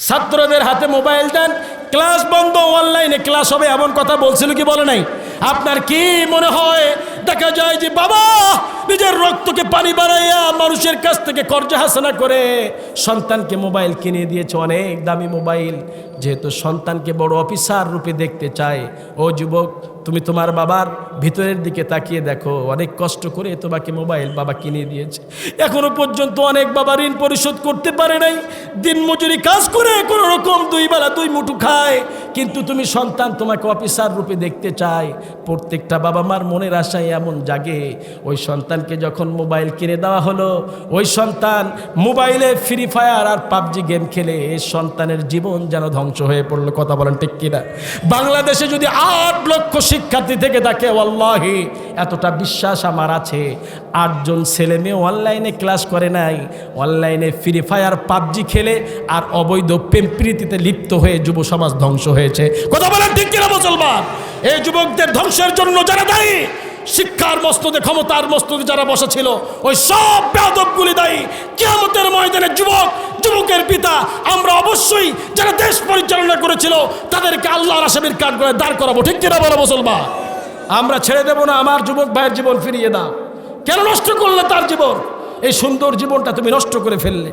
ছাত্রদের হাতে মোবাইল দেন, ক্লাস বন্ধ, অনলাইনে ক্লাস হবে, এমন কথা বলছিল কি বলে নাই? আপনার কি মনে হয় দেখা যায় যে বাবা নিজের রক্তকে পানি বাড়াইয়া মানুষের কাছ থেকে কর্জা হাসানা করে সন্তানকে মোবাইল কিনে দিয়েছে, অনেক দামি মোবাইল, যেহেতু সন্তানকে বড় অফিসার রূপে দেখতে চায়। ও যুবক, তুমি তোমার বাবার ভিতরের দিকে তাকিয়ে দেখো, অনেক কষ্ট করে তোমাকে মোবাইল বাবা কিনে দিয়েছে, এখনো পর্যন্ত অনেক বাবা ঋণ পরিশোধ করতে পারে নাই, দিনমজুরি কাজ করে কোনো রকম দুই বেলা দুই মুঠো খায়, কিন্তু তুমি সন্তান তোমাকে অফিসার রূপে দেখতে চায়। প্রত্যেকটা বাবা মার মনের আশায় এমন জাগে, ওই সন্তানকে যখন মোবাইল কিনে দেওয়া হলো, ওই সন্তান মোবাইলে ফ্রি ফায়ার আর পাবজি গেম খেলে এই সন্তানের জীবন যেন ধ্বংস হয়ে পড়লো। কথা বলেন ঠিক কিনা? বাংলাদেশে যদি 8 লক্ষ শিক্ষার্থী থেকে থাকে, ওয়াল্লাহি এতটা বিশ্বাস আমার আছে, 8 জন ছেলে মেয়ে অনলাইনে ক্লাস করে নাই, অনলাইনে ফ্রি ফায়ার পাবজি খেলে আর অবৈধ প্রেম প্রীতিতে লিপ্ত হয়ে যুব সমাজ ধ্বংস হয়েছে। কথা বলেন ঠিক কিনা মুসলমান? এই যুবকদের ধ্বংসের জন্য যারা দায়ী, শিক্ষার মস্তদে ক্ষমতার মস্তদে যারা বসা ছিল, ওই সব বেয়াদবগুলি দায়ী। কিয়ামতের ময়দানে যুবকের পিতা আমরা অবশ্যই যারা দেশ পরিচালনা করেছিল তাদেরকে আল্লাহর আসামির কাঠ করে দাঁড় করাবো। ঠিক কিনা বলো মুসলমান? আমরা ছেড়ে দেব না। আমার যুবক ভাইয়ের জীবন ফিরিয়ে দাও। কেন নষ্ট করলে তার জীবন? এই সুন্দর জীবনটা তুমি নষ্ট করে ফেললে।